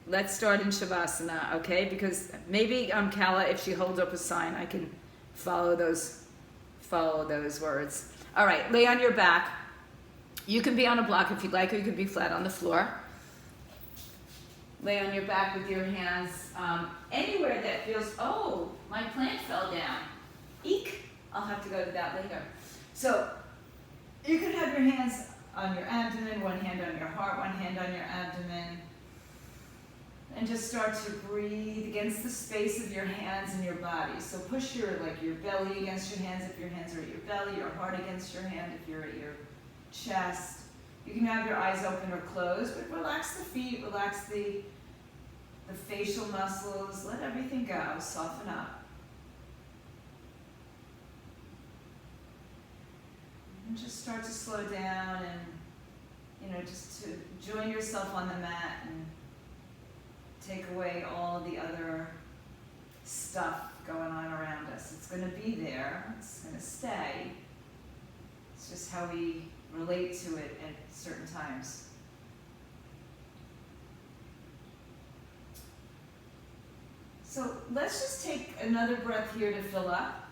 let's start in Shavasana, okay? Because maybe Kala, if she holds up a sign, I can follow those words. All right, lay on your back. You can be on a block if you'd like, or you could be flat on the floor. Lay on your back with your hands anywhere that feels, oh, my plant fell down. Eek. I'll have to go to that later. So you can have your hands on your abdomen, one hand on your heart, one hand on your abdomen. And just start to breathe against the space of your hands and your body. So push your belly against your hands if your hands are at your belly, your heart against your hand if you're at your chest. You can have your eyes open or closed, but relax the feet, relax the facial muscles, let everything go, soften up. And just start to slow down and, just to join yourself on the mat and take away all the other stuff going on around us. It's going to be there, it's going to stay. It's just how we relate to it at certain times. So let's just take another breath here to fill up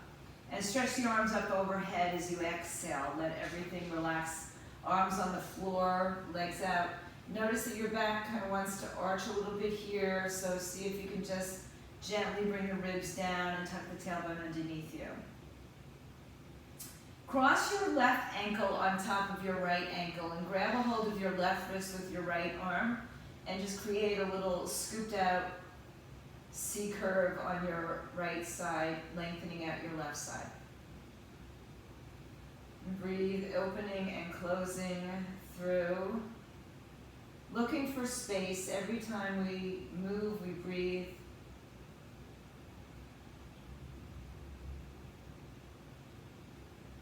and stretch the arms up overhead as you exhale. Let everything relax. Arms on the floor, legs out. Notice that your back kind of wants to arch a little bit here, so see if you can just gently bring the ribs down and tuck the tailbone underneath you. Cross your left ankle on top of your right ankle and grab a hold of your left wrist with your right arm and just create a little scooped out C curve on your right side, lengthening out your left side. And breathe, opening and closing through. Looking for space. Every time we move, we breathe.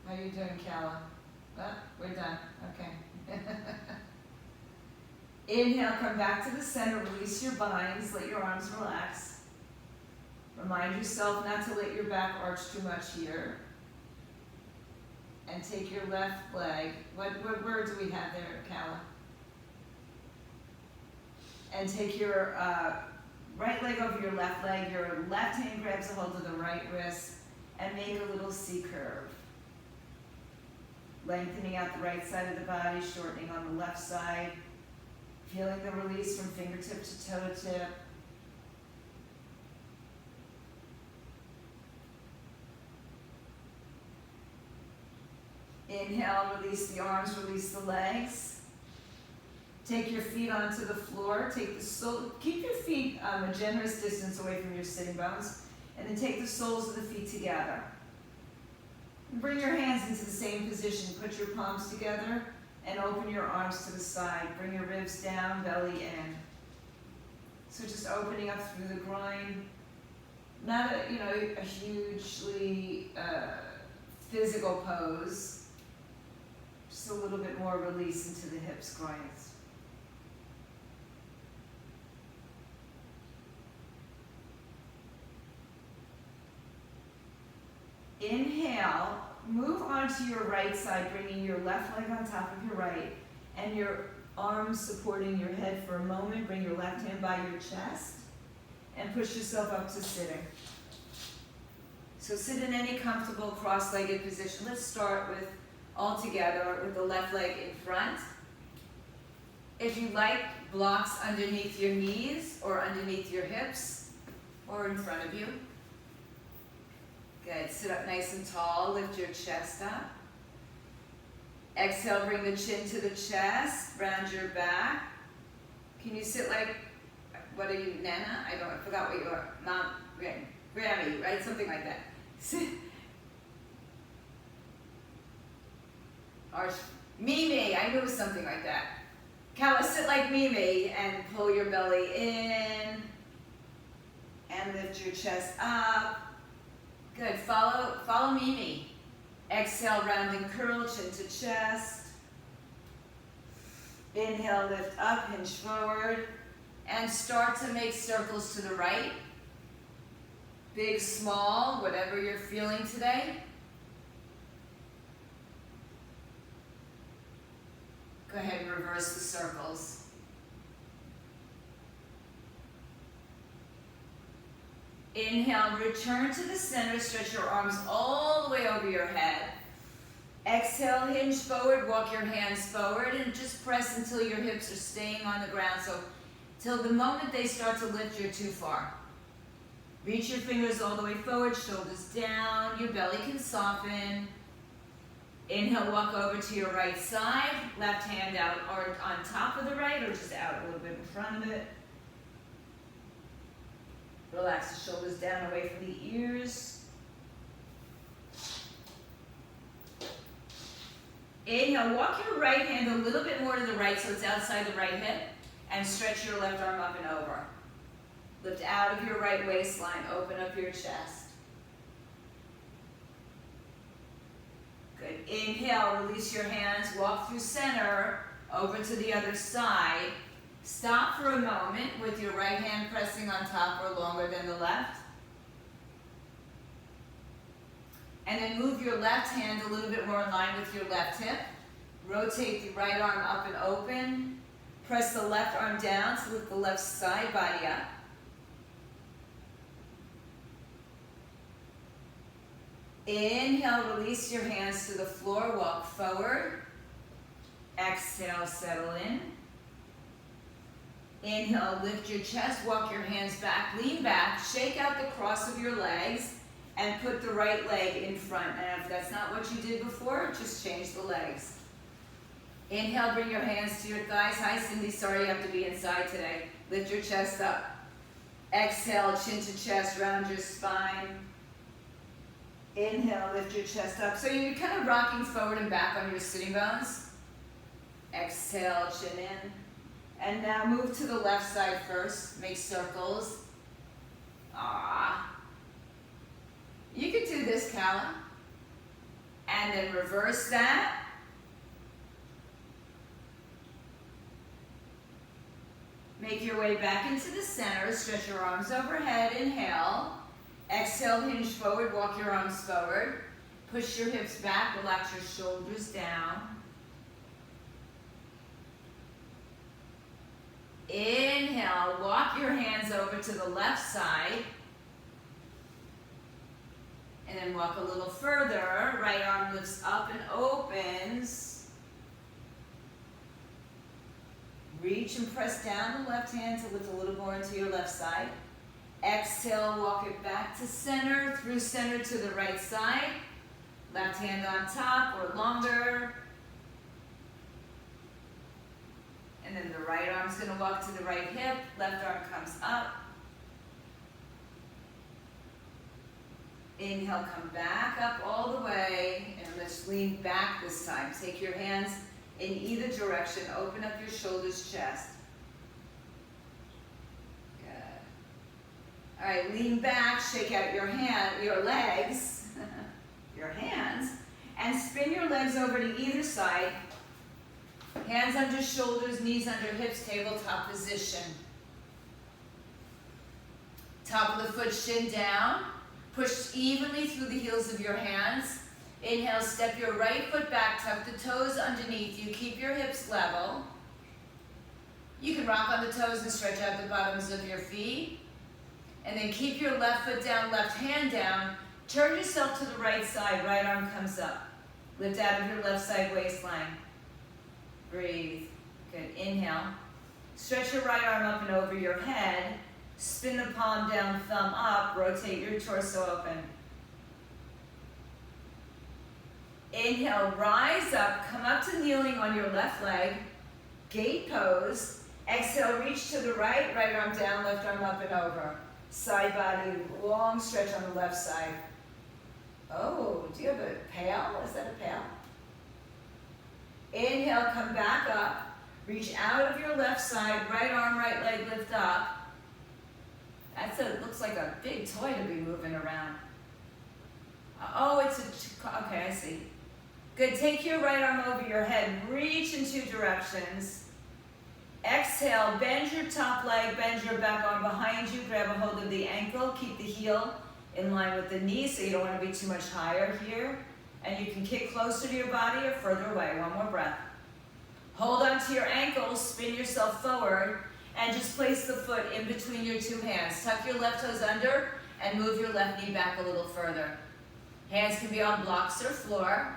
How are you doing, Kala? Oh, we're done. Okay. Inhale, come back to the center. Release your binds. Let your arms relax. Remind yourself not to let your back arch too much here. And take your left leg. What word do we have there, Kala? And take your right leg over your left leg. Your left hand grabs a hold of the right wrist and make a little C curve. Lengthening out the right side of the body, shortening on the left side. Feeling the release from fingertip to toe tip. Inhale, release the arms, release the legs. Take your feet onto the floor. Keep your feet a generous distance away from your sitting bones. And then take the soles of the feet together. And bring your hands into the same position. Put your palms together and open your arms to the side. Bring your ribs down, belly in. So just opening up through the groin. Not a hugely physical pose. Just a little bit more release into the hips, groins. Inhale, move onto your right side, bringing your left leg on top of your right, and your arms supporting your head for a moment. Bring your left hand by your chest, and push yourself up to sitting. So sit in any comfortable cross-legged position. Let's start with all together with the left leg in front. If you like, blocks underneath your knees or underneath your hips or in front of you. Good. Sit up nice and tall. Lift your chest up. Exhale, bring the chin to the chest. Round your back. Can you sit like, what are you, Nana? I forgot what you are. Mom, Grammy, right? Something like that. Sit. Or Mimi, I knew it was something like that. Kala, sit like Mimi and pull your belly in and lift your chest up. Good, follow Mimi. Exhale, round and curl, chin to chest. Inhale, lift up, hinge forward. And start to make circles to the right. Big, small, whatever you're feeling today. Go ahead and reverse the circles. Inhale, return to the center, stretch your arms all the way over your head. Exhale, hinge forward, walk your hands forward, and just press until your hips are staying on the ground. So, till the moment they start to lift, you're too far. Reach your fingers all the way forward, shoulders down, your belly can soften. Inhale, walk over to your right side, left hand out or on top of the right, or just out a little bit in front of it. Relax the shoulders down away from the ears. Inhale, walk your right hand a little bit more to the right so it's outside the right hip, and stretch your left arm up and over. Lift out of your right waistline, open up your chest. Good. Inhale, release your hands, walk through center, over to the other side. Stop for a moment with your right hand pressing on top or longer than the left. And then move your left hand a little bit more in line with your left hip. Rotate the right arm up and open. Press the left arm down to lift the left side body up. Inhale, release your hands to the floor, walk forward. Exhale, settle in. Inhale, lift your chest, walk your hands back, lean back, shake out the cross of your legs, and put the right leg in front. And if that's not what you did before, just change the legs. Inhale, bring your hands to your thighs. Hi, Cindy, sorry you have to be inside today. Lift your chest up. Exhale, chin to chest, round your spine. Inhale, lift your chest up. So you're kind of rocking forward and back on your sitting bones. Exhale, chin in. And now move to the left side first. Make circles. You could do this, Callum. And then reverse that. Make your way back into the center. Stretch your arms overhead. Inhale. Exhale, hinge forward. Walk your arms forward. Push your hips back. Relax your shoulders down. Inhale, walk your hands over to the left side. And then walk a little further. Right arm lifts up and opens. Reach and press down the left hand to lift a little more into your left side. Exhale, walk it back to center, through center to the right side. Left hand on top or longer. And then the right arm's going to walk to the right hip. Left arm comes up. Inhale, come back up all the way. And let's lean back this time. Take your hands in either direction. Open up your shoulders, chest. Good. All right, lean back. Shake out your legs, your hands. And spin your legs over to either side. Hands under shoulders, knees under hips, tabletop position. Top of the foot, shin down. Push evenly through the heels of your hands. Inhale, step your right foot back, tuck the toes underneath you. Keep your hips level. You can rock on the toes and stretch out the bottoms of your feet. And then keep your left foot down, left hand down. Turn yourself to the right side, right arm comes up. Lift out of your left side waistline. Breathe. Good. Inhale. Stretch your right arm up and over your head. Spin the palm down, thumb up. Rotate your torso open. Inhale, rise up. Come up to kneeling on your left leg. Gate pose. Exhale, reach to the right. Right arm down, left arm up and over. Side body, long stretch on the left side. Oh, do you have a pail? Is that a pail? Inhale, come back up. Reach out of your left side, right arm, right leg, lift up. Looks like a big toy to be moving around. Oh, okay, I see. Good, take your right arm over your head, reach in two directions. Exhale, bend your top leg, bend your back arm behind you, grab a hold of the ankle, keep the heel in line with the knee so you don't want to be too much higher here. And you can kick closer to your body or further away. One more breath. Hold on to your ankles, spin yourself forward, and just place the foot in between your two hands. Tuck your left toes under and move your left knee back a little further. Hands can be on blocks or floor.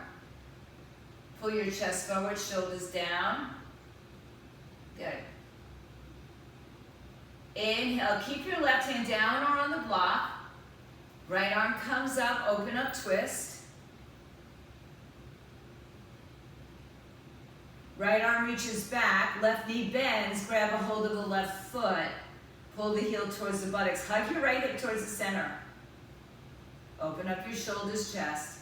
Pull your chest forward, shoulders down. Good. Inhale, keep your left hand down or on the block. Right arm comes up, open up, twist. Right arm reaches back, left knee bends, grab a hold of the left foot. Pull the heel towards the buttocks. Hug your right hip towards the center. Open up your shoulders, chest.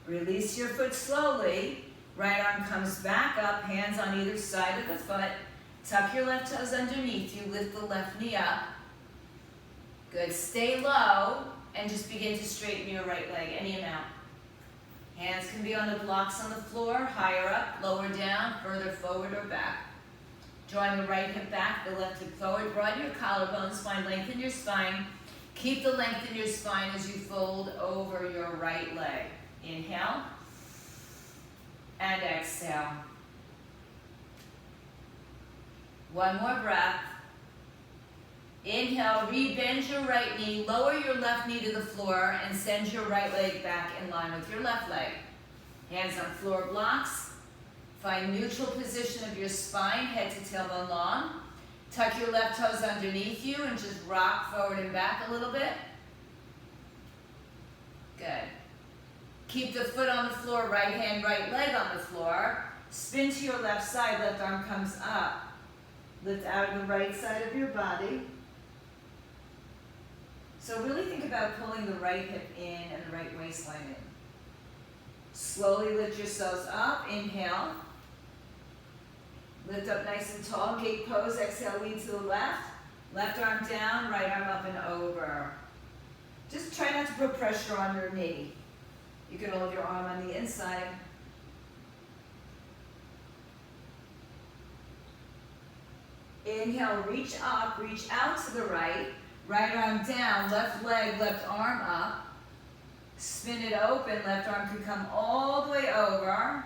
Release your foot slowly. Right arm comes back up, hands on either side of the foot. Tuck your left toes underneath you, lift the left knee up. Good, stay low and just begin to straighten your right leg, any amount. Hands can be on the blocks on the floor, higher up, lower down, further forward or back. Drawing the right hip back, the left hip forward. Broaden your collarbones, find length in your spine. Keep the length in your spine as you fold over your right leg. Inhale and exhale. One more breath. Inhale, re-bend your right knee, lower your left knee to the floor, and send your right leg back in line with your left leg. Hands on floor blocks. Find neutral position of your spine, head to tailbone long. Tuck your left toes underneath you and just rock forward and back a little bit. Good. Keep the foot on the floor, right hand, right leg on the floor. Spin to your left side, left arm comes up. Lift out of the right side of your body. So really think about pulling the right hip in and the right waistline in. Slowly lift yourselves up. Inhale. Lift up nice and tall. Gate pose. Exhale, lean to the left. Left arm down, right arm up and over. Just try not to put pressure on your knee. You can hold your arm on the inside. Inhale, reach up, reach out to the right. Right arm down, left leg, left arm up. Spin it open, left arm can come all the way over.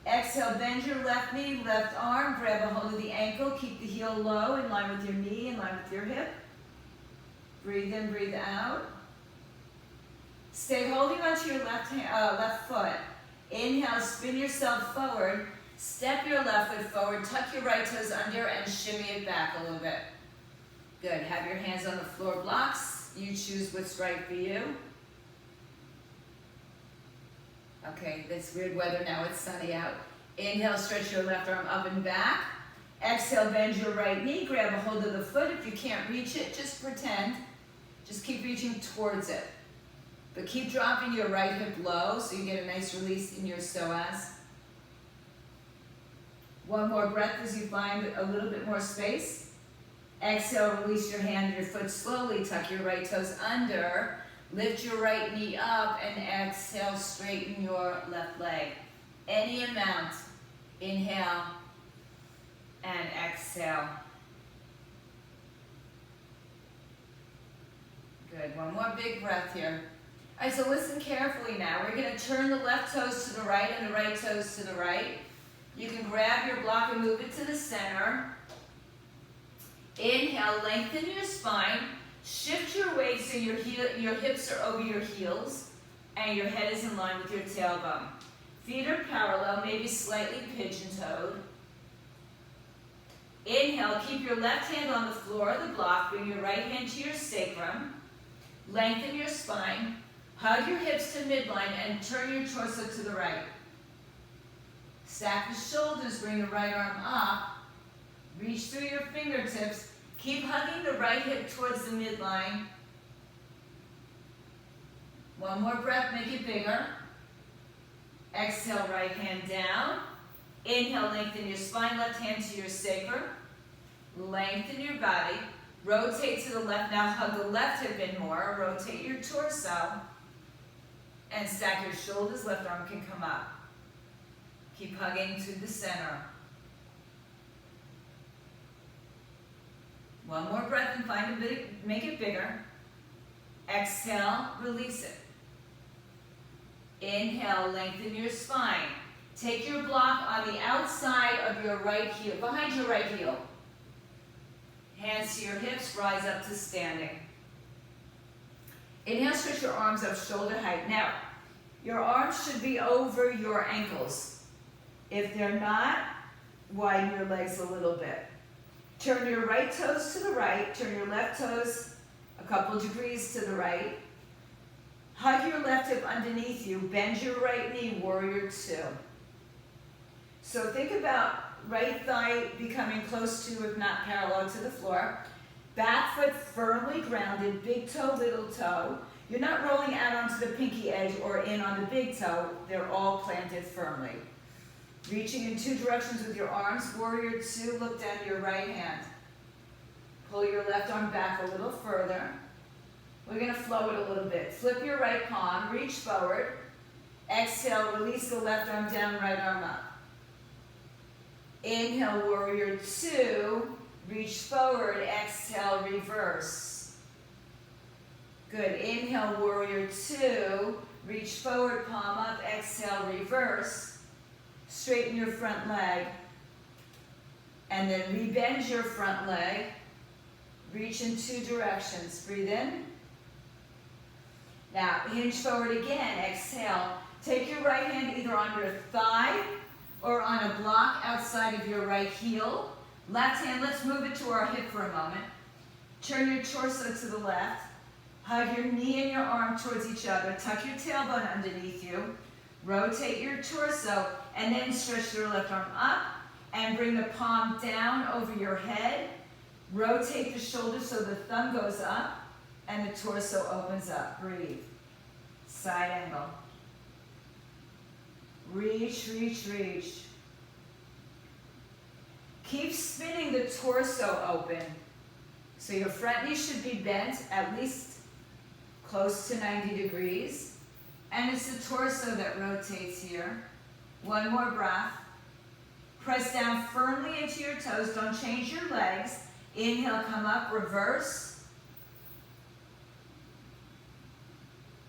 Exhale, bend your left knee, left arm, grab a hold of the ankle, keep the heel low, in line with your knee, in line with your hip. Breathe in, breathe out. Stay holding onto your left foot. Inhale, spin yourself forward. Step your left foot forward, tuck your right toes under, and shimmy it back a little bit. Good. Have your hands on the floor blocks. You choose what's right for you. Okay, it's weird weather now. It's sunny out. Inhale, stretch your left arm up and back. Exhale, bend your right knee. Grab a hold of the foot. If you can't reach it, just pretend. Just keep reaching towards it. But keep dropping your right hip low so you get a nice release in your psoas. One more breath as you find a little bit more space. Exhale, release your hand and your foot slowly. Tuck your right toes under. Lift your right knee up and exhale, straighten your left leg. Any amount. Inhale and exhale. Good. One more big breath here. All right, so listen carefully now. We're going to turn the left toes to the right and the right toes to the right. You can grab your block and move it to the center. Inhale, lengthen your spine. Shift your weight so your hips are over your heels and your head is in line with your tailbone. Feet are parallel, maybe slightly pigeon-toed. Inhale, keep your left hand on the floor of the block. Bring your right hand to your sacrum. Lengthen your spine. Hug your hips to midline and turn your torso to the right. Stack the shoulders, bring the right arm up. Reach through your fingertips. Keep hugging the right hip towards the midline. One more breath, make it bigger. Exhale, right hand down. Inhale, lengthen your spine, left hand to your sacrum. Lengthen your body. Rotate to the left. Now hug the left hip in more. Rotate your torso. And stack your shoulders, left arm can come up. Keep hugging to the center. One more breath and find a big, make it bigger. Exhale, release it. Inhale, lengthen your spine. Take your block on the outside of your right heel, behind your right heel. Hands to your hips, rise up to standing. Inhale, stretch your arms up shoulder height. Now, your arms should be over your ankles. If they're not, widen your legs a little bit. Turn your right toes to the right, turn your left toes a couple degrees to the right. Hug your left hip underneath you, bend your right knee, warrior two. So think about right thigh becoming close to, if not parallel to the floor. Back foot firmly grounded, big toe, little toe. You're not rolling out onto the pinky edge or in on the big toe. They're all planted firmly. Reaching in two directions with your arms, warrior two, look down to your right hand. Pull your left arm back a little further. We're going to flow it a little bit. Flip your right palm, reach forward. Exhale, release the left arm down, right arm up. Inhale, warrior two, reach forward, exhale, reverse. Good, inhale, warrior two, reach forward, palm up, exhale, reverse. Straighten your front leg. And then rebend your front leg. Reach in two directions. Breathe in. Now, hinge forward again. Exhale. Take your right hand either on your thigh or on a block outside of your right heel. Left hand, let's move it to our hip for a moment. Turn your torso to the left. Hug your knee and your arm towards each other. Tuck your tailbone underneath you. Rotate your torso and then stretch your left arm up and bring the palm down over your head. Rotate the shoulders so the thumb goes up and the torso opens up. Breathe. Side angle. Reach, reach, reach. Keep spinning the torso open. So your front knee should be bent at least close to 90 degrees. And it's the torso that rotates here. One more breath. Press down firmly into your toes. Don't change your legs. Inhale, come up, reverse.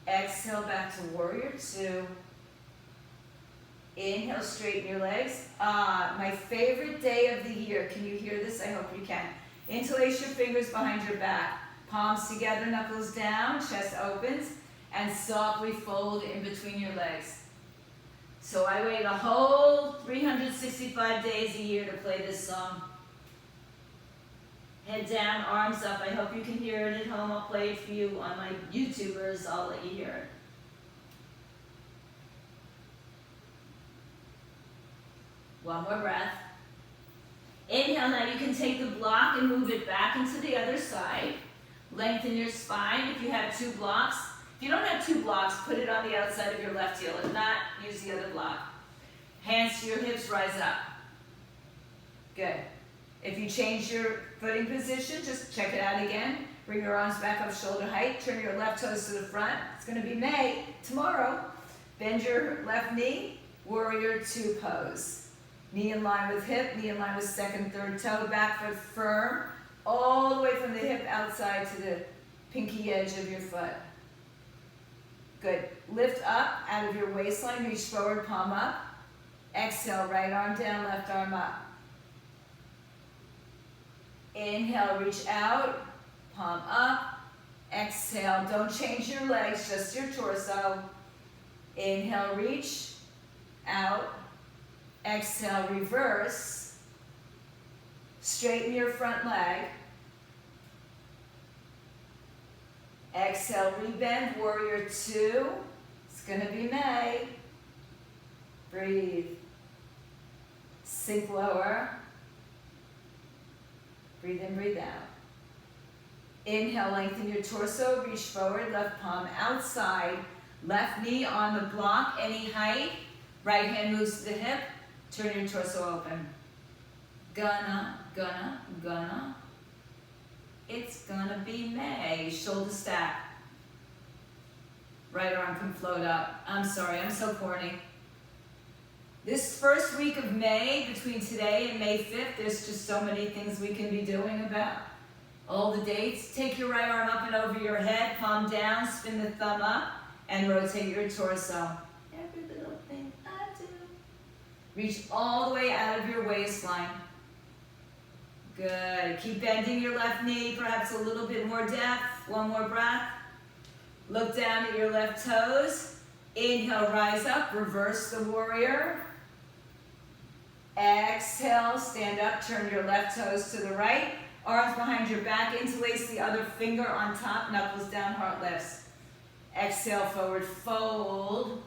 Exhale, back to warrior two. Inhale, straighten your legs. My favorite day of the year. Can you hear this? I hope you can. Interlace your fingers behind your back. Palms together, knuckles down, chest opens, and softly fold in between your legs. So I wait a whole 365 days a year to play this song. Head down, arms up. I hope you can hear it at home. I'll play it for you on my YouTubers. I'll let you hear it. One more breath. Inhale, now you can take the block and move it back into the other side. Lengthen your spine if you have two blocks. If you don't have two blocks, put it on the outside of your left heel. If not, use the other block. Hands to your hips, rise up. Good. If you change your footing position, just check it out again. Bring your arms back up shoulder height. Turn your left toes to the front. It's going to be May, tomorrow. Bend your left knee, warrior two pose. Knee in line with hip, knee in line with second, third toe, back foot firm, all the way from the hip outside to the pinky edge of your foot. Good. Lift up out of your waistline, reach forward, palm up. Exhale, right arm down, left arm up. Inhale, reach out, palm up. Exhale, don't change your legs, just your torso. Inhale, reach out. Exhale, reverse. Straighten your front leg. Exhale, rebend, warrior two. It's going to be May. Breathe. Sink lower. Breathe in, breathe out. Inhale, lengthen your torso, reach forward, left palm outside, left knee on the block, any height. Right hand moves to the hip, turn your torso open. Gonna. It's gonna be May. Shoulder stack. Right arm can float up. I'm sorry, I'm so corny. This first week of May, between today and May 5th, there's just so many things we can be doing about all the dates. Take your right arm up and over your head, palm down, spin the thumb up, and rotate your torso. Every little thing I do. Reach all the way out of your waistline. Good. Keep bending your left knee, perhaps a little bit more depth. One more breath. Look down at your left toes. Inhale, rise up, reverse the warrior. Exhale, stand up, turn your left toes to the right. Arms behind your back, interlace the other finger on top, knuckles down, heart lifts. Exhale, forward fold.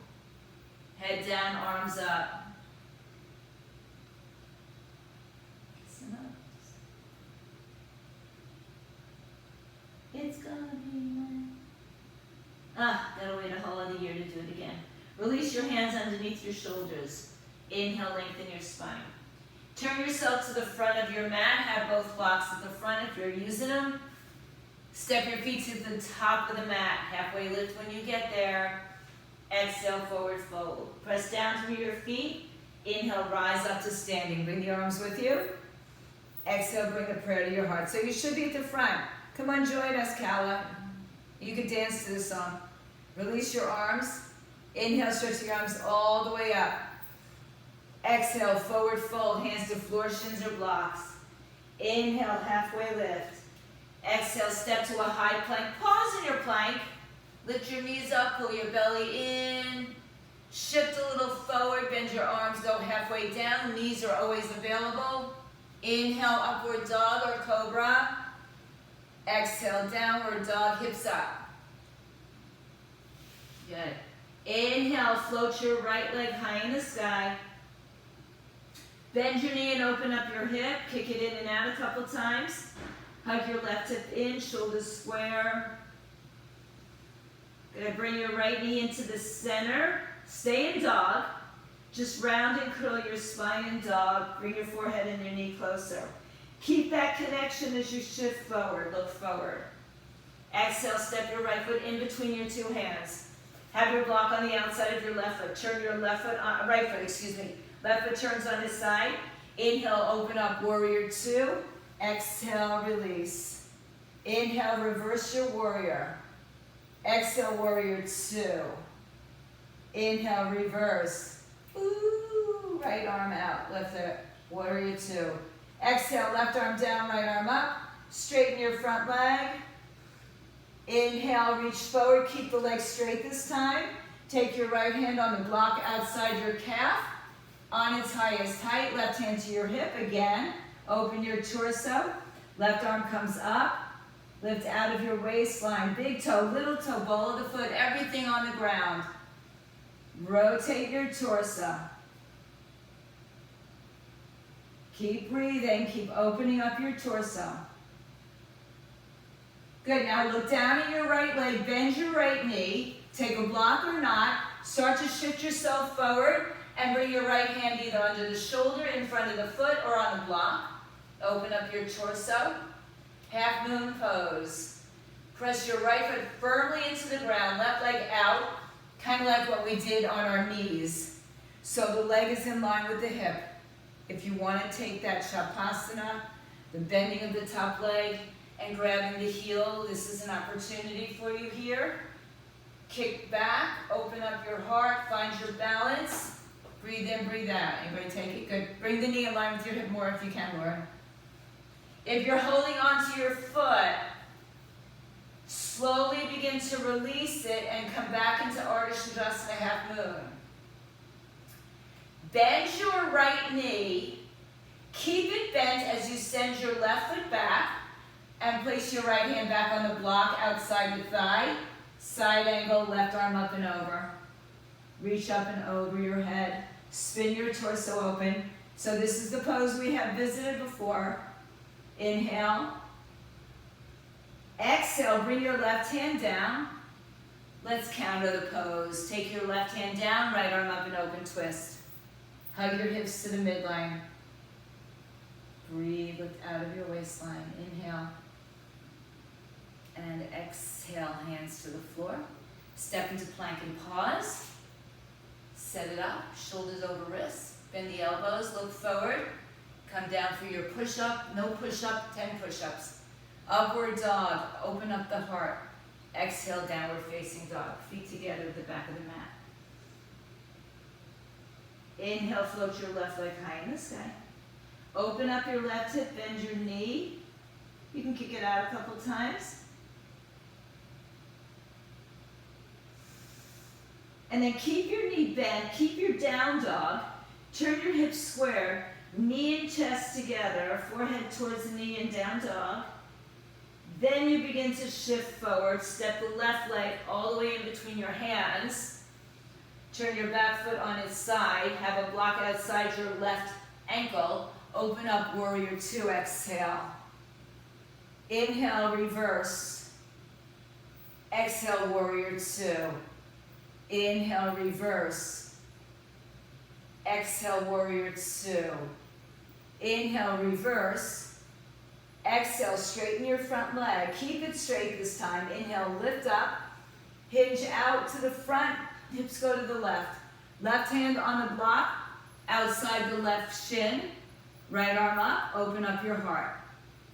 Head down, arms up. It's gonna be mine. Gotta wait a whole other year to do it again. Release your hands underneath your shoulders. Inhale, lengthen your spine. Turn yourself to the front of your mat. Have both blocks at the front if you're using them. Step your feet to the top of the mat. Halfway lift when you get there. Exhale, forward fold. Press down through your feet. Inhale, rise up to standing. Bring the arms with you. Exhale, bring the prayer to your heart. So you should be at the front. Come on, join us, Kala. You can dance to this song. Release your arms. Inhale, stretch your arms all the way up. Exhale, forward fold, hands to floor, shins or blocks. Inhale, halfway lift. Exhale, step to a high plank. Pause in your plank. Lift your knees up, pull your belly in. Shift a little forward, bend your arms, go halfway down. Knees are always available. Inhale, upward dog or cobra. Exhale, downward dog, hips up. Good. Inhale, float your right leg high in the sky. Bend your knee and open up your hip. Kick it in and out a couple times. Hug your left hip in, shoulders square. Gonna bring your right knee into the center. Stay in dog. Just round and curl your spine in dog. Bring your forehead and your knee closer. Keep that connection as you shift forward. Look forward. Exhale, step your right foot in between your two hands. Have your block on the outside of your left foot. Turn your left foot on, right foot, excuse me. Left foot turns on this side. Inhale, open up, warrior two. Exhale, release. Inhale, reverse your warrior. Exhale, warrior two. Inhale, reverse. Ooh, right arm out, left foot, warrior two. Exhale, left arm down, right arm up. Straighten your front leg. Inhale, reach forward, keep the leg straight this time. Take your right hand on the block outside your calf. On its highest height, left hand to your hip again. Open your torso. Left arm comes up. Lift out of your waistline. Big toe, little toe, ball of the foot, everything on the ground. Rotate your torso. Keep breathing, keep opening up your torso. Good, now look down at your right leg, bend your right knee, take a block or not, start to shift yourself forward and bring your right hand either under the shoulder, in front of the foot, or on the block. Open up your torso, half moon pose. Press your right foot firmly into the ground, left leg out, kind of like what we did on our knees. So the leg is in line with the hip. If you want to take that Shavasana, the bending of the top leg and grabbing the heel, this is an opportunity for you here. Kick back, open up your heart, find your balance. Breathe in, breathe out. Anybody take it? Good. Bring the knee in line with your hip more if you can, Laura. If you're holding onto your foot, slowly begin to release it and come back into Ardha Shavasana, half moon. Bend your right knee. Keep it bent as you send your left foot back and place your right hand back on the block outside the thigh. Side angle, left arm up and over. Reach up and over your head. Spin your torso open. So this is the pose we have visited before. Inhale. Exhale, bring your left hand down. Let's counter the pose. Take your left hand down, right arm up and open, twist. Hug your hips to the midline. Breathe, lift out of your waistline. Inhale. And exhale, hands to the floor. Step into plank and pause. Set it up, shoulders over wrists. Bend the elbows, look forward. Come down for your push-up. No push-up, 10 push-ups. Upward dog, open up the heart. Exhale, downward facing dog. Feet together at the back of the mat. Inhale, float your left leg high in the sky. Open up your left hip, bend your knee. You can kick it out a couple times. And then keep your knee bent, keep your down dog. Turn your hips square, knee and chest together, forehead towards the knee and down dog. Then you begin to shift forward, step the left leg all the way in between your hands. Turn your back foot on its side, have a block outside your left ankle. Open up, warrior two, exhale. Inhale, reverse. Exhale, warrior two. Inhale, reverse. Exhale, warrior two. Inhale, reverse. Exhale, straighten your front leg. Keep it straight this time. Inhale, lift up. Hinge out to the front. Hips go to the left. Left hand on the block, outside the left shin. Right arm up, open up your heart.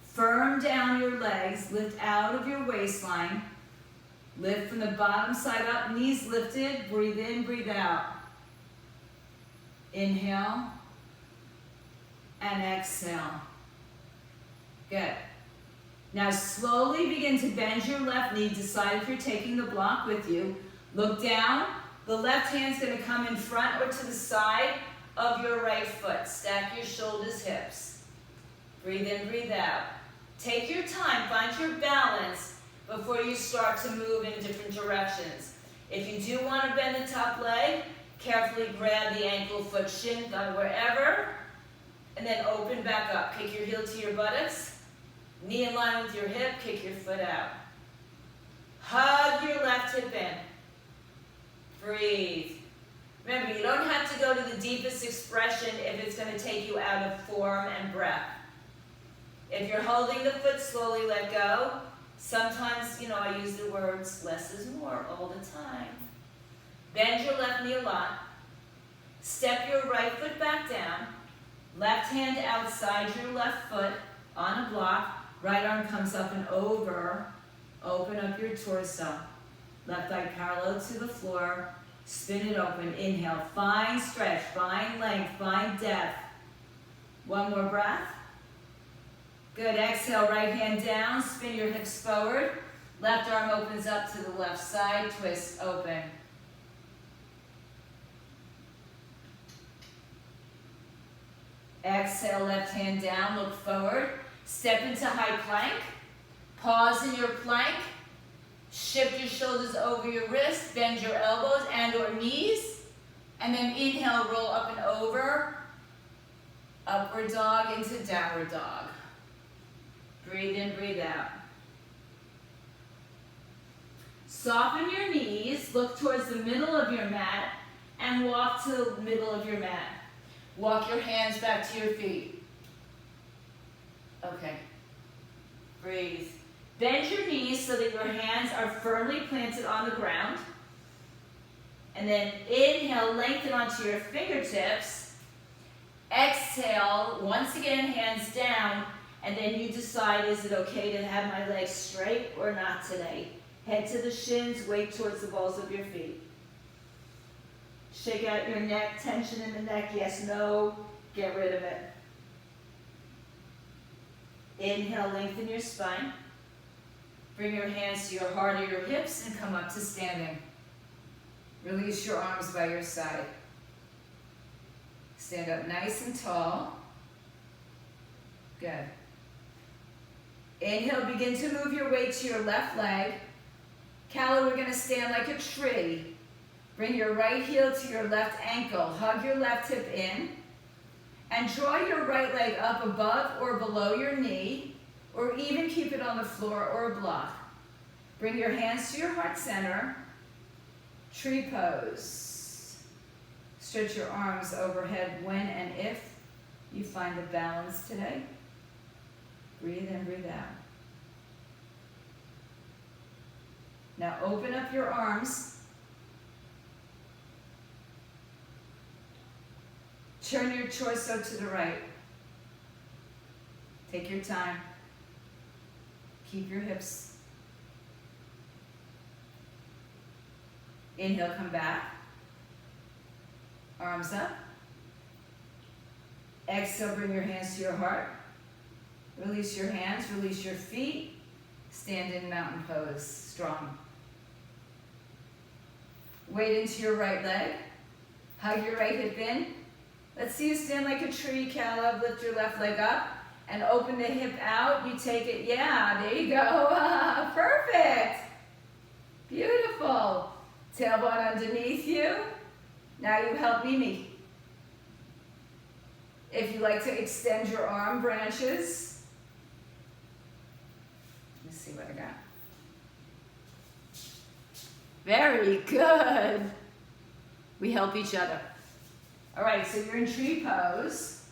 Firm down your legs, lift out of your waistline. Lift from the bottom side up, knees lifted. Breathe in, breathe out. Inhale and exhale. Good. Now slowly begin to bend your left knee. Decide if you're taking the block with you. Look down. The left hand's going to come in front or to the side of your right foot. Stack your shoulders, hips. Breathe in, breathe out. Take your time, find your balance before you start to move in different directions. If you do want to bend the top leg, carefully grab the ankle, foot, shin, thumb, wherever, and then open back up. Kick your heel to your buttocks, knee in line with your hip, kick your foot out. Hug your left hip in. Breathe. Remember, you don't have to go to the deepest expression if it's going to take you out of form and breath. If you're holding the foot, slowly let go. Sometimes, I use the words less is more all the time. Bend your left knee a lot. Step your right foot back down. Left hand outside your left foot on a block. Right arm comes up and over. Open up your torso. Left leg parallel to the floor. Spin it open. Inhale. Find stretch. Find length. Find depth. One more breath. Good. Exhale. Right hand down. Spin your hips forward. Left arm opens up to the left side. Twist. Open. Exhale. Left hand down. Look forward. Step into high plank. Pause in your plank. Shift your shoulders over your wrists, bend your elbows and or knees, and then inhale, roll up and over, upward dog into downward dog. Breathe in, breathe out. Soften your knees, look towards the middle of your mat, and walk to the middle of your mat. Walk your hands back to your feet. Okay. Breathe. Bend your knees so that your hands are firmly planted on the ground. And then inhale, lengthen onto your fingertips. Exhale, once again, hands down. And then you decide, is it okay to have my legs straight or not today? Head to the shins, weight towards the balls of your feet. Shake out your neck, tension in the neck, yes, no, get rid of it. Inhale, lengthen your spine. Bring your hands to your heart or your hips and come up to standing. Release your arms by your side. Stand up nice and tall. Good. Inhale, begin to move your weight to your left leg. Calla, we're going to stand like a tree. Bring your right heel to your left ankle. Hug your left hip in. And draw your right leg up above or below your knee, or even keep it on the floor or a block. Bring your hands to your heart center. Tree pose. Stretch your arms overhead when and if you find the balance today. Breathe in, breathe out. Now open up your arms. Turn your torso to the right. Take your time. Keep your hips. Inhale, come back. Arms up. Exhale, bring your hands to your heart. Release your hands, release your feet. Stand in mountain pose, strong. Weight into your right leg. Hug your right hip in. Let's see you stand like a tree, Caleb. Lift your left leg up and open the hip out. You take it, yeah, there you go. Perfect. Beautiful. Tailbone underneath you. Now you help Mimi. If you like to extend your arm branches. Let's see what I got. Very good. We help each other. All right, so you're in tree pose.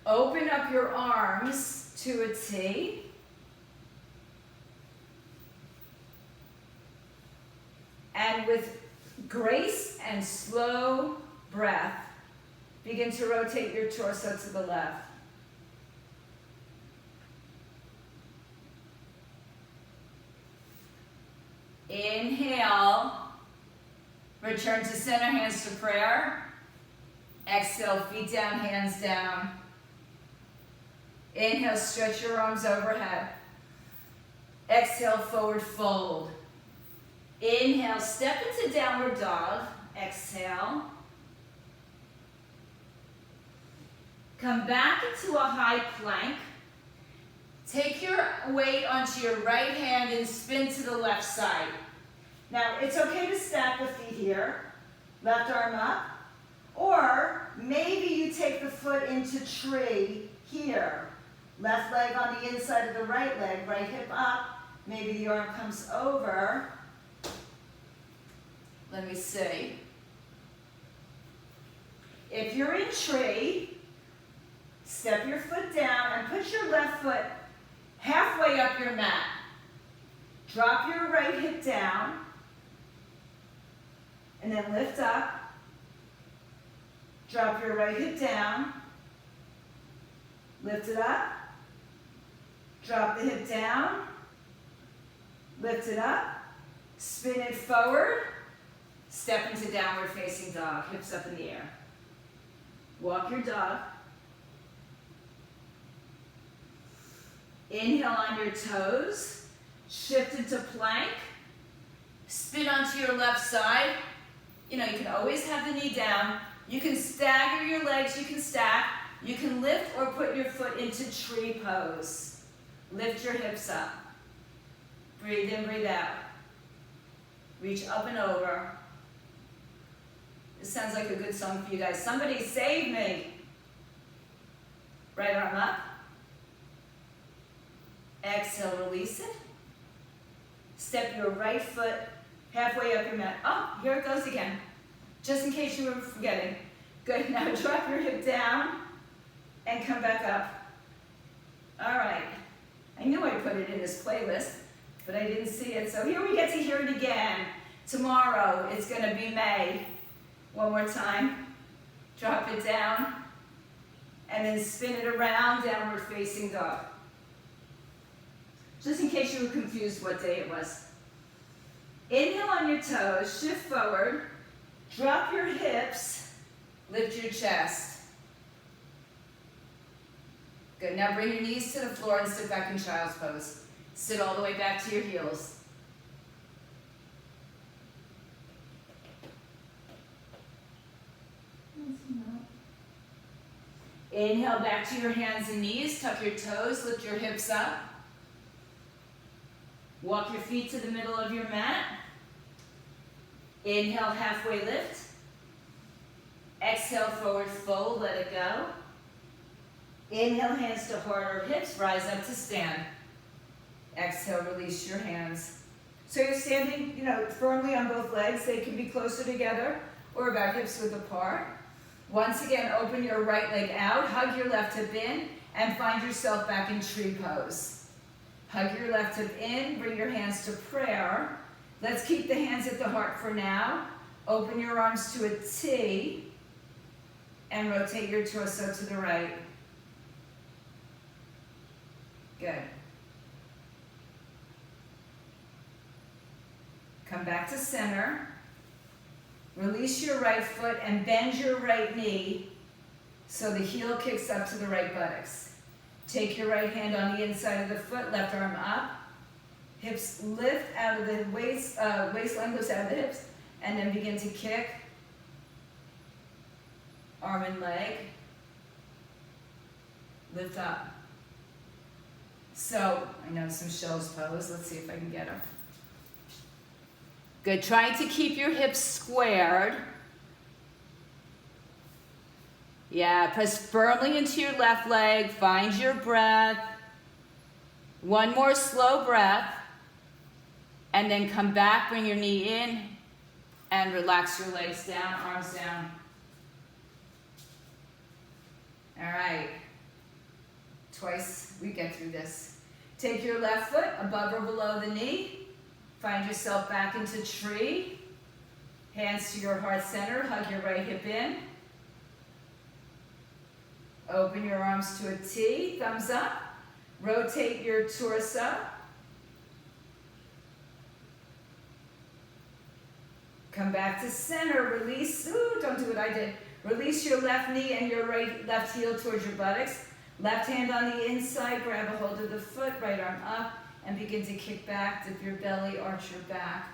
Open up your arms to a T. And with grace and slow breath, begin to rotate your torso to the left. Inhale, return to center, hands to prayer. Exhale, feet down, hands down. Inhale, stretch your arms overhead. Exhale, forward fold. Inhale, step into downward dog. Exhale. Come back into a high plank. Take your weight onto your right hand and spin to the left side. Now, it's okay to stack the feet here. Left arm up. Or maybe you take the foot into tree here. Left leg on the inside of the right leg, right hip up. Maybe the arm comes over. Let me see. If you're in tree, step your foot down and put your left foot halfway up your mat. Drop your right hip down and then lift up. Drop your right hip down. Lift it up. Drop the hip down. Lift it up. Spin it forward. Step into downward facing dog. Hips up in the air. Walk your dog. Inhale on your toes. Shift into plank. Spin onto your left side. You know, you can always have the knee down. You can stagger your legs. You can stack. You can lift or put your foot into tree pose. Lift your hips up. Breathe in, breathe out. Reach up and over. This sounds like a good song for you guys. Somebody save me. Right arm up. Exhale, release it. Step your right foot halfway up your mat. Oh, here it goes again. Just in case you were forgetting. Good, now drop your hip down and come back up. All right. I knew I put it in this playlist, but I didn't see it. So here we get to hear it again. Tomorrow, it's gonna be May. One more time. Drop it down, and then spin it around, downward facing dog. Just in case you were confused what day it was. Inhale on your toes, shift forward, drop your hips, lift your chest. Good, now bring your knees to the floor and sit back in child's pose. Sit all the way back to your heels. Inhale back to your hands and knees, tuck your toes, lift your hips up. Walk your feet to the middle of your mat. Inhale, halfway lift. Exhale, forward fold, let it go. Inhale, hands to heart or hips, rise up to stand. Exhale, release your hands. So you're standing, firmly on both legs. They can be closer together or about hips width apart. Once again, open your right leg out, hug your left hip in, and find yourself back in tree pose. Hug your left hip in, bring your hands to prayer. Let's keep the hands at the heart for now. Open your arms to a T, and rotate your torso to the right. Good. Come back to center. Release your right foot and bend your right knee. So the heel kicks up to the right buttocks. Take your right hand on the inside of the foot, left arm up. Hips lift out of the waist, waistline lifts out of the hips, and then begin to kick. Arm and leg. Lift up. So, I know some shell's pose. Let's see if I can get her. Good. Trying to keep your hips squared. Yeah, press firmly into your left leg. Find your breath. One more slow breath. And then come back, bring your knee in, and relax your legs down, arms down. All right. Twice we get through this. Take your left foot above or below the knee. Find yourself back into tree. Hands to your heart center. Hug your right hip in. Open your arms to a T. Thumbs up. Rotate your torso. Come back to center. Release. Ooh, don't do what I did. Release your left knee and your left heel towards your buttocks. Left hand on the inside. Grab a hold of the foot. Right arm up. And begin to kick back. Dip your belly. Arch your back.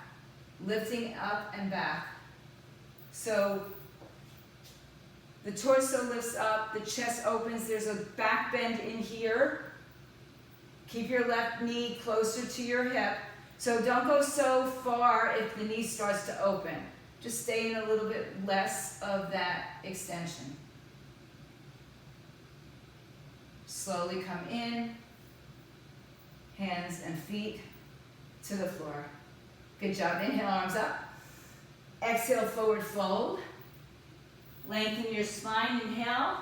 Lifting up and back. So the torso lifts up. The chest opens. There's a back bend in here. Keep your left knee closer to your hip. So don't go so far if the knee starts to open. Just stay in a little bit less of that extension. Slowly come in. Hands and feet to the floor. Good job. Inhale, arms up. Exhale, forward fold. Lengthen your spine. Inhale.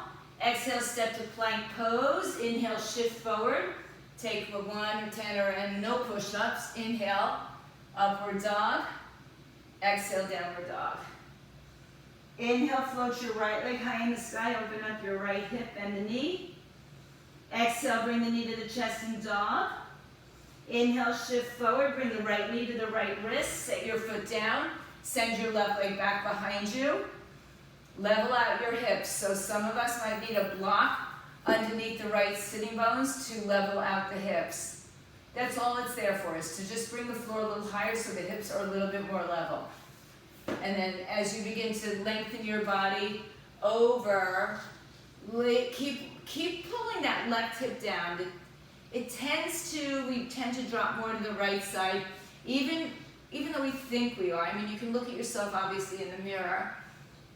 Exhale, step to plank pose. Inhale, shift forward. Take a 1 or 10 and no push-ups. Inhale, upward dog. Exhale, downward dog. Inhale, float your right leg high in the sky. Open up your right hip, bend the knee. Exhale, bring the knee to the chest and dog. Inhale, shift forward. Bring the right knee to the right wrist. Set your foot down. Send your left leg back behind you. Level out your hips. So some of us might need a block underneath the right sitting bones to level out the hips. That's all it's there for, is to just bring the floor a little higher so the hips are a little bit more level. And then as you begin to lengthen your body over, keep pulling that left hip down. We tend to drop more to the right side, even though we think we are. I mean, you can look at yourself obviously in the mirror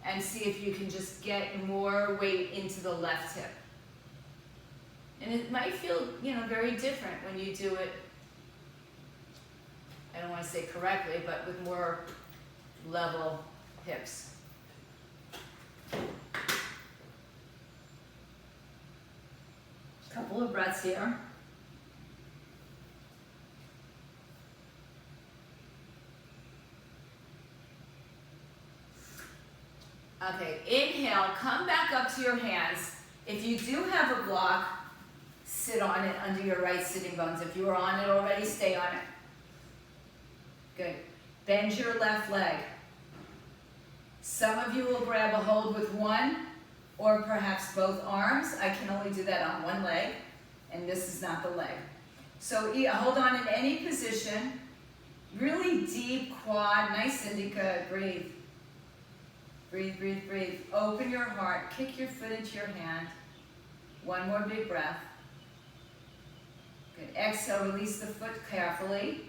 and see if you can just get more weight into the left hip. And it might feel, very different when you do it, I don't want to say correctly, but with more level hips. Couple of breaths here. Okay, inhale, come back up to your hands. If you do have a block, sit on it under your right sitting bones. If you are on it already, stay on it. Good. Bend your left leg. Some of you will grab a hold with one or perhaps both arms. I can only do that on one leg, and this is not the leg. So hold on in any position. Really deep quad, nice indica. Breathe. Breathe, breathe, breathe. Open your heart. Kick your foot into your hand. One more big breath. Good. Exhale, release the foot carefully.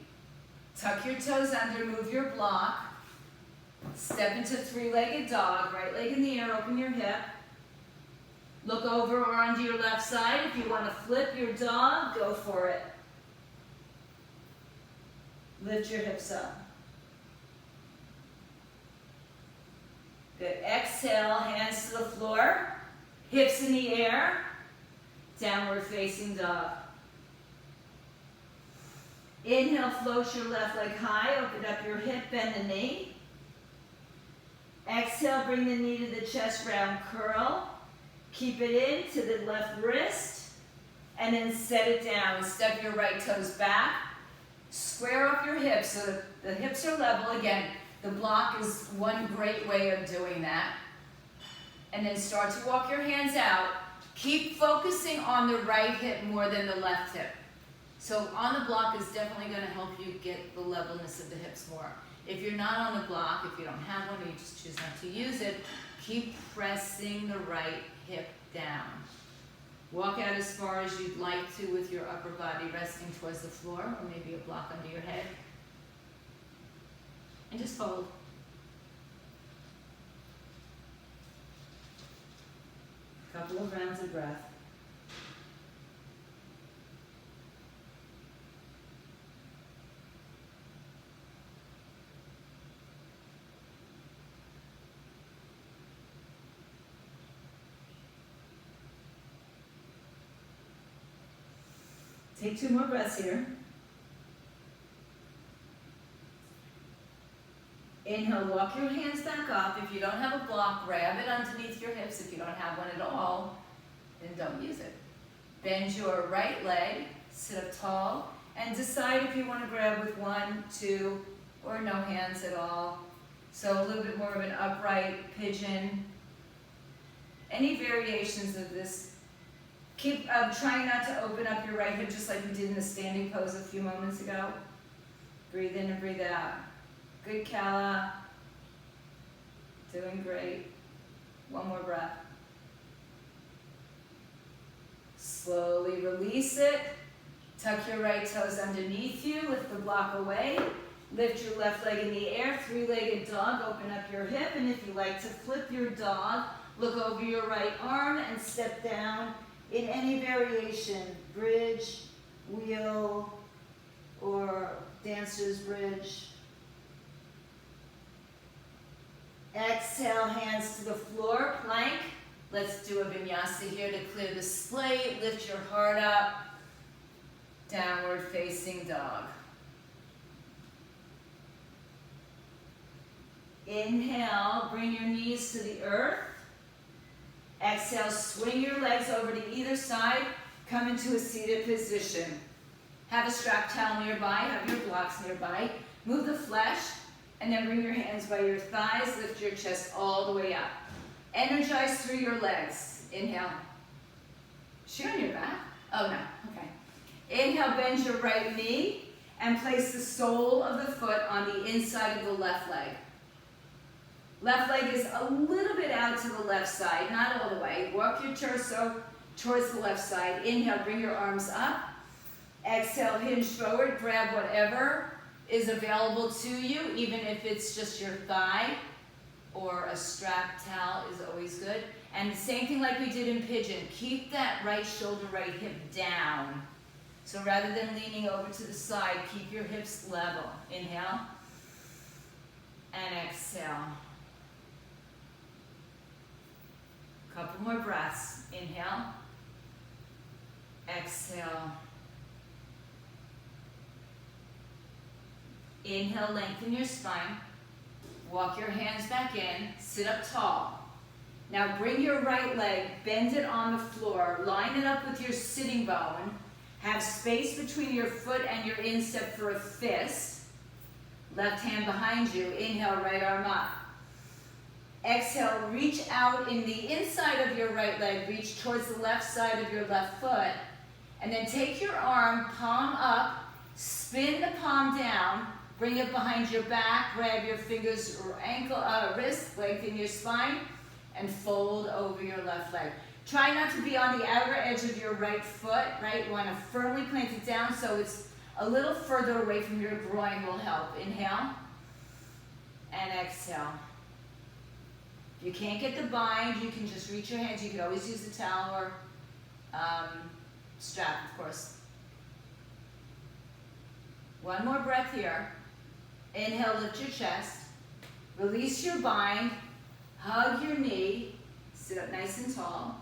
Tuck your toes under, move your block. Step into three-legged dog. Right leg in the air, open your hip. Look over or onto your left side. If you want to flip your dog, go for it. Lift your hips up. Good. Exhale, hands to the floor. Hips in the air. Downward facing dog. Inhale, float your left leg high, open up your hip, bend the knee. Exhale, bring the knee to the chest, round curl. Keep it in to the left wrist, and then set it down. Step your right toes back. Square up your hips so that the hips are level. Again, the block is one great way of doing that. and then start to walk your hands out. Keep focusing on the right hip more than the left hip. So on the block is definitely going to help you get the levelness of the hips more. If you're not on the block, if you don't have one or you just choose not to use it, keep pressing the right hip down. Walk out as far as you'd like to with your upper body resting towards the floor or maybe a block under your head. And just fold. Couple of rounds of breath. Take 2 more breaths here. Inhale, walk your hands back up. If you don't have a block, grab it underneath your hips. If you don't have one at all, then don't use it. Bend your right leg, sit up tall, and decide if you want to grab with 1, 2, or no hands at all. So a little bit more of an upright pigeon. Any variations of this. Keep trying not to open up your right hip just like we did in the standing pose a few moments ago. Breathe in and breathe out. Good, Kala. Doing great. 1 more breath. Slowly release it. Tuck your right toes underneath you. Lift the block away. Lift your left leg in the air. 3-legged dog. Open up your hip. And if you like to flip your dog, look over your right arm and step down in any variation. Bridge, wheel, or dancer's bridge. Exhale, hands to the floor, plank. Let's do a vinyasa here to clear the slate. Lift your heart up. Downward facing dog. Inhale, bring your knees to the earth. Exhale, swing your legs over to either side. Come into a seated position. Have a strap towel nearby, have your blocks nearby. Move the flesh, and then bring your hands by your thighs. Lift your chest all the way up. Energize through your legs. Inhale. Is she on your back? Oh, no. Okay. Inhale, bend your right knee, and place the sole of the foot on the inside of the left leg. Left leg is a little bit out to the left side, not all the way. Walk your torso towards the left side. Inhale, bring your arms up. Exhale, hinge forward. Grab whatever is available to you, even if it's just your thigh or a strap towel is always good. And the same thing like we did in pigeon. Keep that right shoulder, right hip down. So rather than leaning over to the side, keep your hips level. Inhale and exhale. Couple more breaths. Inhale. Exhale. Inhale, lengthen your spine. Walk your hands back in. Sit up tall. Now bring your right leg, bend it on the floor. Line it up with your sitting bone. Have space between your foot and your instep for a fist. Left hand behind you. Inhale, right arm up. Exhale, reach out in the inside of your right leg. Reach towards the left side of your left foot. And then take your arm, palm up, spin the palm down, bring it behind your back, grab your fingers or ankle, wrist, lengthen your spine, and fold over your left leg. Try not to be on the outer edge of your right foot, right? You want to firmly plant it down so it's a little further away from your groin will help. Inhale and exhale. If you can't get the bind, you can just reach your hands. You can always use the towel or strap, of course. 1 more breath here. Inhale, lift your chest. Release your bind. Hug your knee. Sit up nice and tall.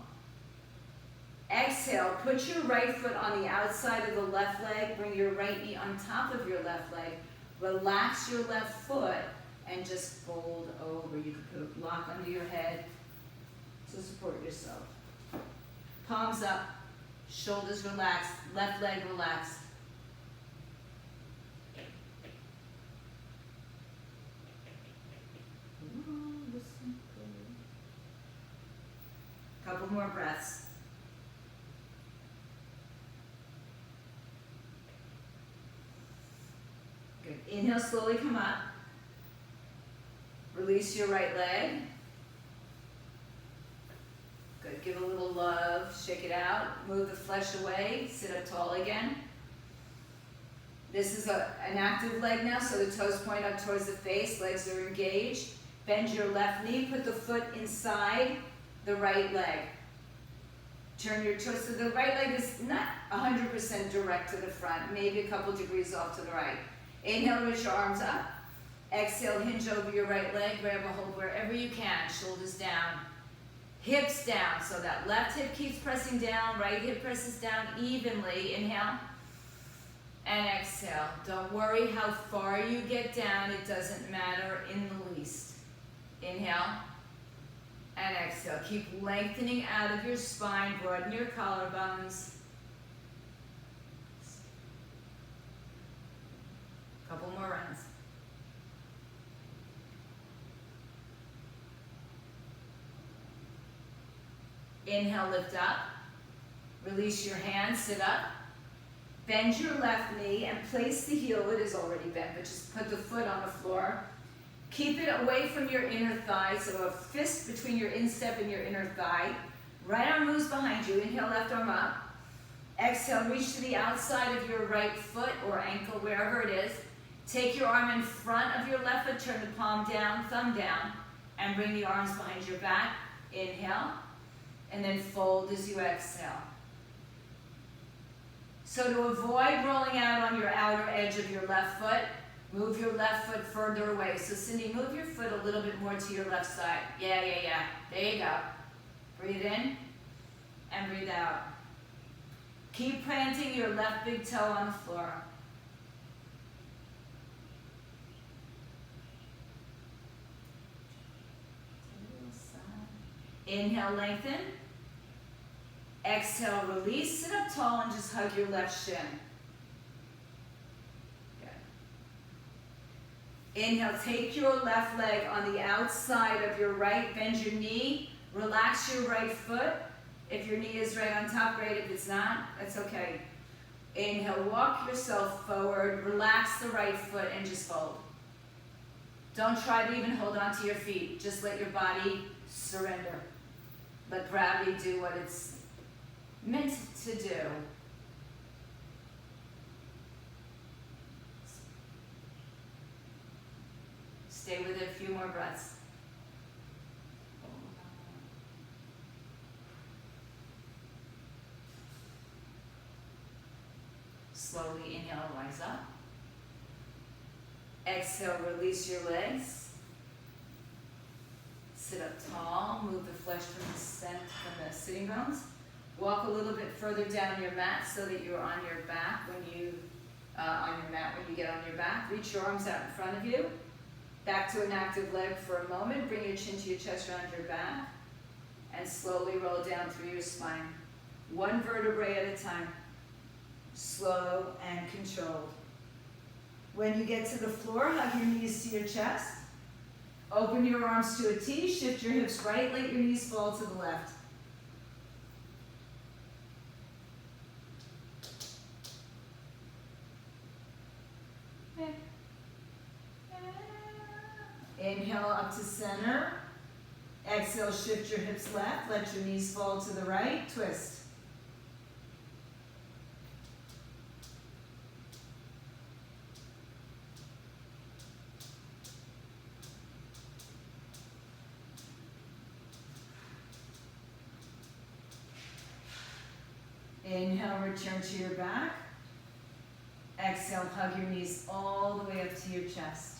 Exhale, put your right foot on the outside of the left leg. Bring your right knee on top of your left leg. Relax your left foot and just fold over. You can put a block under your head to support yourself. Palms up, shoulders relaxed, left leg relaxed. Couple more breaths. Good. Inhale, slowly come up. Release your right leg. Good. Give a little love. Shake it out. Move the flesh away. Sit up tall again. This is an active leg now, so the toes point up towards the face. Legs are engaged. Bend your left knee. Put the foot inside the right leg. Turn your toes. So the right leg is not 100% direct to the front. Maybe a couple degrees off to the right. Inhale, reach your arms up. Exhale, hinge over your right leg. Grab a hold wherever you can. Shoulders down. Hips down. So that left hip keeps pressing down. Right hip presses down evenly. Inhale. And exhale. Don't worry how far you get down. It doesn't matter in the least. Inhale. And exhale. Keep lengthening out of your spine. Broaden your collarbones. Couple more rounds. Inhale, lift up. Release your hands, sit up. Bend your left knee and place the heel. It is already bent, but just put the foot on the floor. Keep it away from your inner thigh, so a fist between your instep and your inner thigh. Right arm moves behind you. Inhale, left arm up. Exhale, reach to the outside of your right foot or ankle, wherever it is. Take your arm in front of your left foot, turn the palm down, thumb down, and bring the arms behind your back. Inhale, and then fold as you exhale. So to avoid rolling out on your outer edge of your left foot, move your left foot further away. So Cindy, move your foot a little bit more to your left side. Yeah. There you go. Breathe in and breathe out. Keep planting your left big toe on the floor. Inhale, lengthen. Exhale, release. Sit up tall and just hug your left shin. Good. Inhale, take your left leg on the outside of your right. Bend your knee. Relax your right foot. If your knee is right on top, great. If it's not, that's okay. Inhale, walk yourself forward. Relax the right foot and just fold. Don't try to even hold on to your feet. Just let your body surrender. Let gravity do what it's meant to do. Stay with it a few more breaths. Slowly inhale, rise up. Exhale, release your legs. Sit up tall, move the flesh from the sitting bones. Walk a little bit further down your mat so that you're on your back when you get on your back. Reach your arms out in front of you. Back to an active leg for a moment. Bring your chin to your chest, around your back, and slowly roll down through your spine. One vertebrae at a time. Slow and controlled. When you get to the floor, hug your knees to your chest. Open your arms to a T, shift your hips right, let your knees fall to the left. Inhale up to center. Exhale, shift your hips left, let your knees fall to the right, twist. Inhale, return to your back. Exhale, hug your knees all the way up to your chest.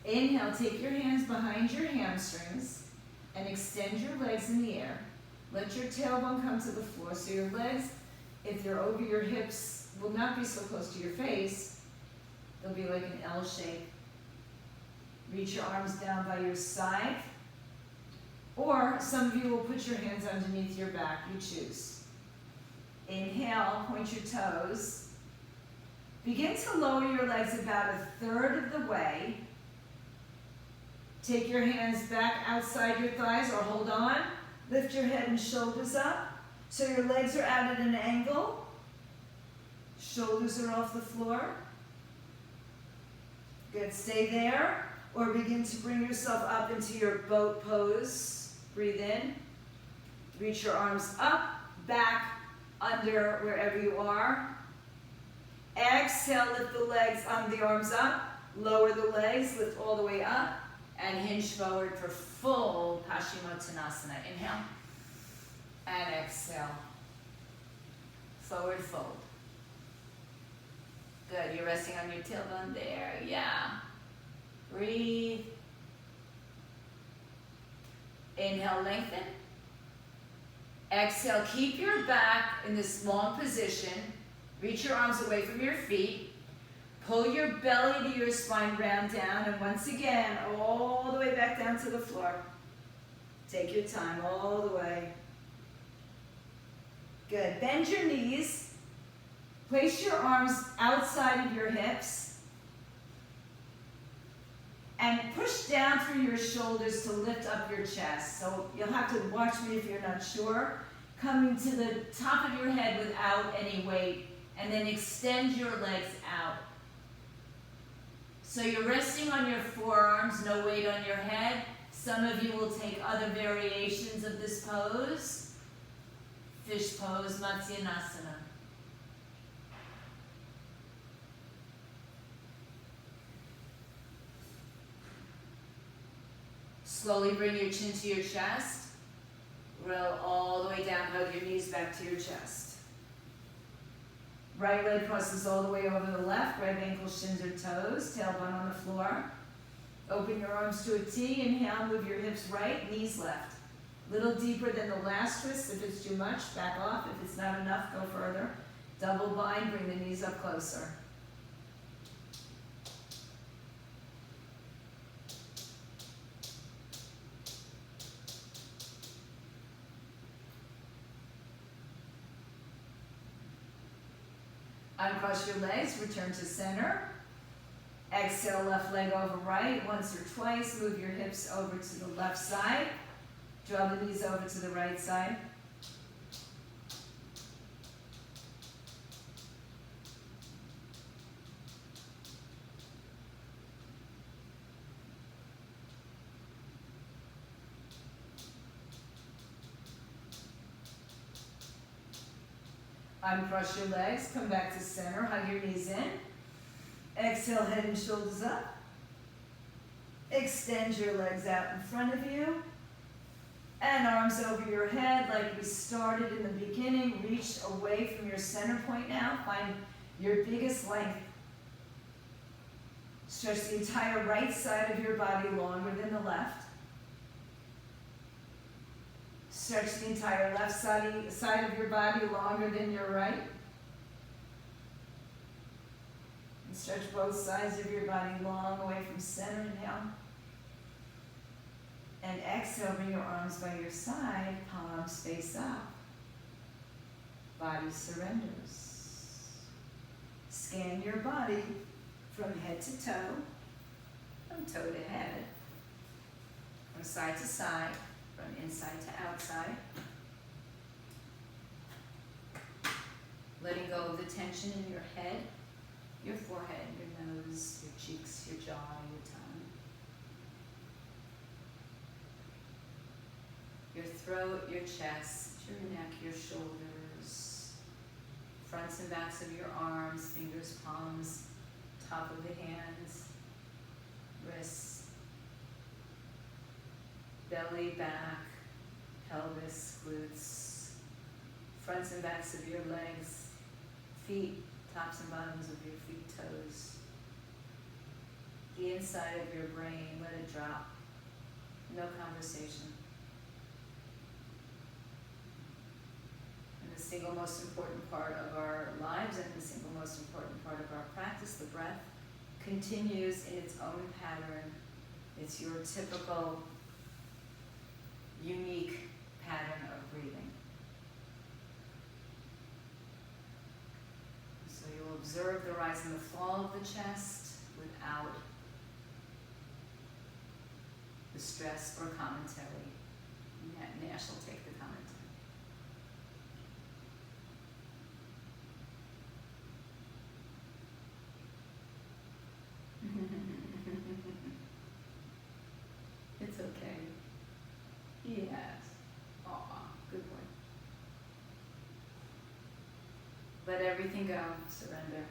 Inhale, take your hands behind your hamstrings and extend your legs in the air. Let your tailbone come to the floor so your legs, if they're over your hips, will not be so close to your face. They'll be like an L shape. Reach your arms down by your side. Or some of you will put your hands underneath your back, you choose. Inhale, point your toes. Begin to lower your legs about a third of the way. Take your hands back outside your thighs or hold on. Lift your head and shoulders up. So your legs are out at an angle. Shoulders are off the floor. Good, stay there. Or begin to bring yourself up into your boat pose. Breathe in. Reach your arms up, back, under, wherever you are. Exhale, lift the legs, the arms up. Lower the legs, lift all the way up. And hinge forward for full Paschimottanasana. Inhale. And exhale. Forward fold. Good, you're resting on your tailbone there, yeah. Breathe. Inhale, lengthen. Exhale, keep your back in this long position. Reach your arms away from your feet. Pull your belly to your spine, round down, and once again, all the way back down to the floor. Take your time, all the way. Good, bend your knees. Place your arms outside of your hips. And push down through your shoulders to lift up your chest. So you'll have to watch me if you're not sure. Coming to the top of your head without any weight. And then extend your legs out. So you're resting on your forearms, no weight on your head. Some of you will take other variations of this pose. Fish pose, Matsyenasana. Slowly bring your chin to your chest. Roll all the way down, hug your knees back to your chest. Right leg crosses all the way over the left, right ankle, shins or toes, tailbone on the floor. Open your arms to a T, inhale, move your hips right, knees left. Little deeper than the last twist. If it's too much, back off. If it's not enough, go further. Double bind, bring the knees up closer. Uncross your legs, return to center. Exhale, left leg over right. Once or twice, move your hips over to the left side. Draw the knees over to the right side. Uncross your legs, come back to center, hug your knees in. Exhale, head and shoulders up. Extend your legs out in front of you. And arms over your head like we started in the beginning. Reach away from your center point now. Find your biggest length. Stretch the entire right side of your body longer than the left. Stretch the entire left side of your body longer than your right. And stretch both sides of your body long away from center. Inhale. And exhale, bring your arms by your side, palms face up. Body surrenders. Scan your body from head to toe, from toe to head, from side to side, from inside to outside. Letting go of the tension in your head, your forehead, your nose, your cheeks, your jaw, your tongue. Your throat, your chest, your neck, your shoulders, fronts and backs of your arms, fingers, palms, top of the hands, wrists, belly, back, pelvis, glutes, fronts and backs of your legs, feet, tops and bottoms of your feet, toes, the inside of your brain, let it drop, no conversation. The single most important part of our lives and the single most important part of our practice, the breath, continues in its own pattern. It's your typical, unique pattern of breathing. So you'll observe the rise and the fall of the chest without the stress or commentary. Nash will take the commentary. It's okay. Yes. Aw, good boy. Let everything go. Surrender.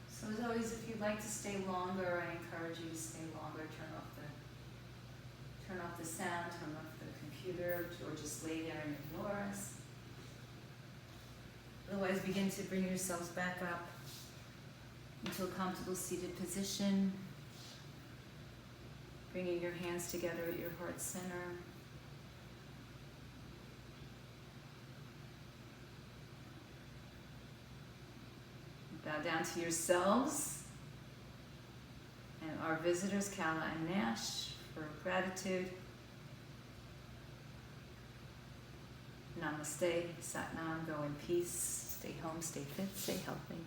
So as always, if you'd like to stay longer, I encourage you to stay longer. Turn off the sound, turn off the computer, or just lay there and ignore us. Otherwise, begin to bring yourselves back up into a comfortable seated position, bringing your hands together at your heart center. Bow down to yourselves and our visitors, Kala and Nash, for gratitude. Namaste, Satnam, go in peace, stay home, stay fit, stay healthy.